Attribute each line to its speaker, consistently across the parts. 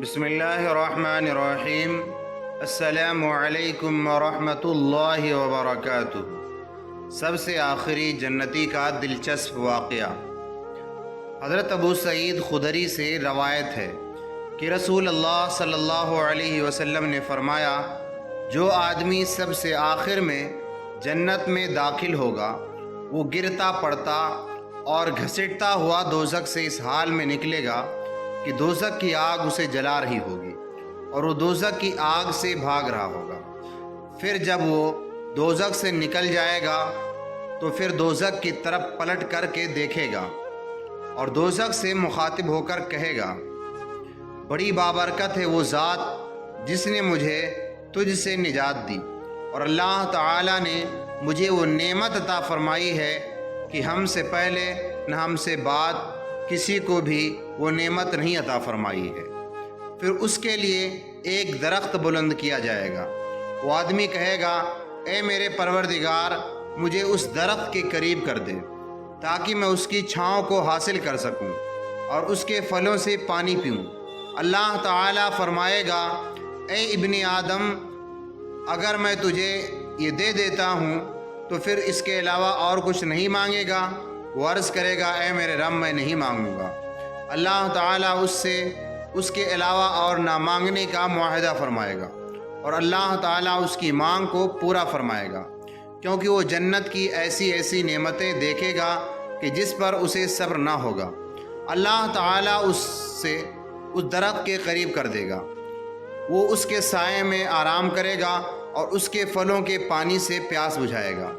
Speaker 1: بسم اللہ الرحمن الرحیم۔ السلام علیکم ورحمۃ اللہ وبرکاتہ۔ سب سے آخری جنتی کا دلچسپ واقعہ۔ حضرت ابو سعید خدری سے روایت ہے کہ رسول اللہ صلی اللہ علیہ وسلم نے فرمایا، جو آدمی سب سے آخر میں جنت میں داخل ہوگا وہ گرتا پڑتا اور گھسٹتا ہوا دوزخ سے اس حال میں نکلے گا کہ دوزخ کی آگ اسے جلا رہی ہوگی اور وہ دوزخ کی آگ سے بھاگ رہا ہوگا۔ پھر جب وہ دوزخ سے نکل جائے گا تو پھر دوزخ کی طرف پلٹ کر کے دیکھے گا اور دوزخ سے مخاطب ہو کر کہے گا، بڑی بابرکت ہے وہ ذات جس نے مجھے تجھ سے نجات دی، اور اللہ تعالی نے مجھے وہ نعمت عطا فرمائی ہے کہ ہم سے پہلے نہ ہم سے بعد کسی کو بھی وہ نعمت نہیں عطا فرمائی ہے۔ پھر اس کے لیے ایک درخت بلند کیا جائے گا۔ وہ آدمی کہے گا، اے میرے پروردگار، مجھے اس درخت کے قریب کر دے تاکہ میں اس کی چھاؤں کو حاصل کر سکوں اور اس کے پھلوں سے پانی پیوں۔ اللہ تعالیٰ فرمائے گا، اے ابن آدم، اگر میں تجھے یہ دے دیتا ہوں تو پھر اس کے علاوہ اور کچھ نہیں مانگے گا؟ وہ عرض کرے گا، اے میرے رب، میں نہیں مانگوں گا۔ اللہ تعالیٰ اس سے اس کے علاوہ اور نہ مانگنے کا معاہدہ فرمائے گا اور اللہ تعالیٰ اس کی مانگ کو پورا فرمائے گا، کیونکہ وہ جنت کی ایسی ایسی نعمتیں دیکھے گا کہ جس پر اسے صبر نہ ہوگا۔ اللہ تعالیٰ اس سے اس درخت کے قریب کر دے گا، وہ اس کے سائے میں آرام کرے گا اور اس کے پھلوں کے پانی سے پیاس بجھائے گا۔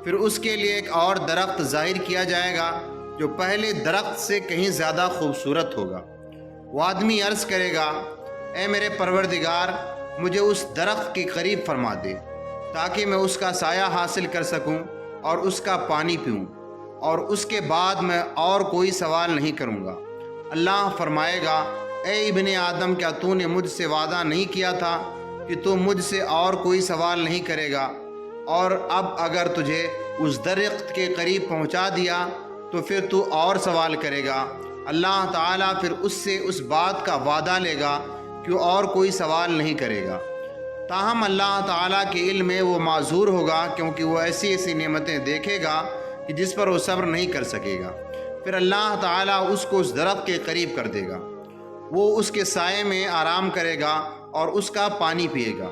Speaker 1: پھر اس کے لیے ایک اور درخت ظاہر کیا جائے گا جو پہلے درخت سے کہیں زیادہ خوبصورت ہوگا۔ وہ آدمی عرض کرے گا، اے میرے پروردگار، مجھے اس درخت کے قریب فرما دے تاکہ میں اس کا سایہ حاصل کر سکوں اور اس کا پانی پیوں، اور اس کے بعد میں اور کوئی سوال نہیں کروں گا۔ اللہ فرمائے گا، اے ابن آدم، کیا تو نے مجھ سے وعدہ نہیں کیا تھا کہ تو مجھ سے اور کوئی سوال نہیں کرے گا؟ اور اب اگر تجھے اس درخت کے قریب پہنچا دیا تو پھر تو اور سوال کرے گا۔ اللہ تعالیٰ پھر اس سے اس بات کا وعدہ لے گا کہ وہ اور کوئی سوال نہیں کرے گا۔ تاہم اللہ تعالیٰ کے علم میں وہ معذور ہوگا، کیونکہ وہ ایسی ایسی نعمتیں دیکھے گا کہ جس پر وہ صبر نہیں کر سکے گا۔ پھر اللہ تعالیٰ اس کو اس درخت کے قریب کر دے گا، وہ اس کے سائے میں آرام کرے گا اور اس کا پانی پیے گا۔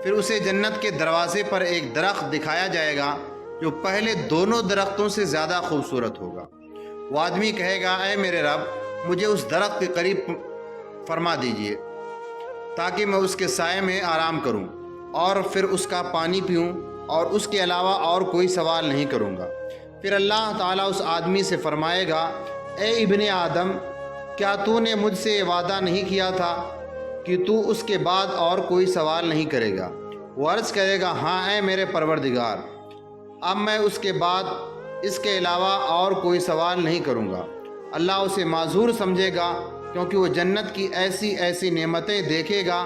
Speaker 1: پھر اسے جنت کے دروازے پر ایک درخت دکھایا جائے گا جو پہلے دونوں درختوں سے زیادہ خوبصورت ہوگا۔ وہ آدمی کہے گا، اے میرے رب، مجھے اس درخت کے قریب فرما دیجئے تاکہ میں اس کے سائے میں آرام کروں اور پھر اس کا پانی پیوں، اور اس کے علاوہ اور کوئی سوال نہیں کروں گا۔ پھر اللہ تعالیٰ اس آدمی سے فرمائے گا، اے ابن آدم، کیا تو نے مجھ سے یہ وعدہ نہیں کیا تھا کہ تو اس کے بعد اور کوئی سوال نہیں کرے گا؟ وہ عرض کرے گا، ہاں اے میرے پروردگار، اب میں اس کے بعد اس کے علاوہ اور کوئی سوال نہیں کروں گا۔ اللہ اسے معذور سمجھے گا، کیونکہ وہ جنت کی ایسی ایسی نعمتیں دیکھے گا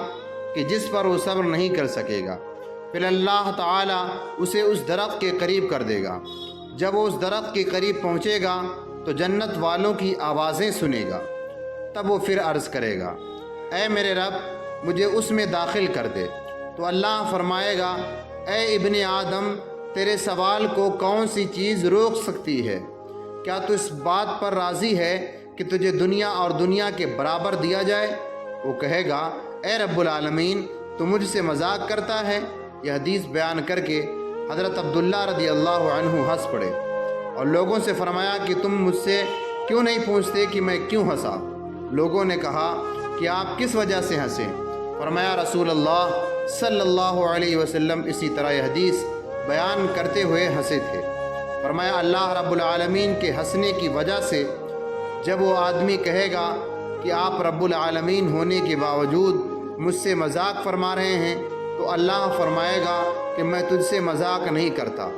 Speaker 1: کہ جس پر وہ صبر نہیں کر سکے گا۔ پھر اللہ تعالیٰ اسے اس درخت کے قریب کر دے گا۔ جب وہ اس درخت کے قریب پہنچے گا تو جنت والوں کی آوازیں سنے گا۔ تب وہ پھر عرض کرے گا، اے میرے رب، مجھے اس میں داخل کر دے۔ تو اللہ فرمائے گا، اے ابن آدم، تیرے سوال کو کون سی چیز روک سکتی ہے؟ کیا تو اس بات پر راضی ہے کہ تجھے دنیا اور دنیا کے برابر دیا جائے؟ وہ کہے گا، اے رب العالمین، تو مجھ سے مذاق کرتا ہے؟ یہ حدیث بیان کر کے حضرت عبداللہ رضی اللہ عنہ ہنس پڑے اور لوگوں سے فرمایا کہ تم مجھ سے کیوں نہیں پوچھتے کہ میں کیوں ہنسا؟ لوگوں نے کہا کہ آپ کس وجہ سے ہنسے؟ فرمایا، رسول اللہ صلی اللہ علیہ وسلم اسی طرح یہ حدیث بیان کرتے ہوئے ہنسے تھے۔ فرمایا، اللہ رب العالمین کے ہنسنے کی وجہ سے جب وہ آدمی کہے گا کہ آپ رب العالمین ہونے کے باوجود مجھ سے مذاق فرما رہے ہیں، تو اللہ فرمائے گا کہ میں تجھ سے مذاق نہیں کرتا،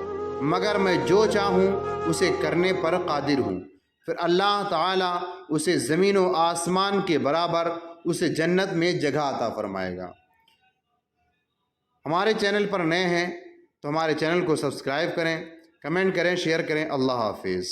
Speaker 1: مگر میں جو چاہوں اسے کرنے پر قادر ہوں۔ پھر اللہ تعالیٰ اسے زمین و آسمان کے برابر اسے جنت میں جگہ عطا فرمائے گا۔ ہمارے چینل پر نئے ہیں تو ہمارے چینل کو سبسکرائب کریں، کمنٹ کریں، شیئر کریں۔ اللہ حافظ۔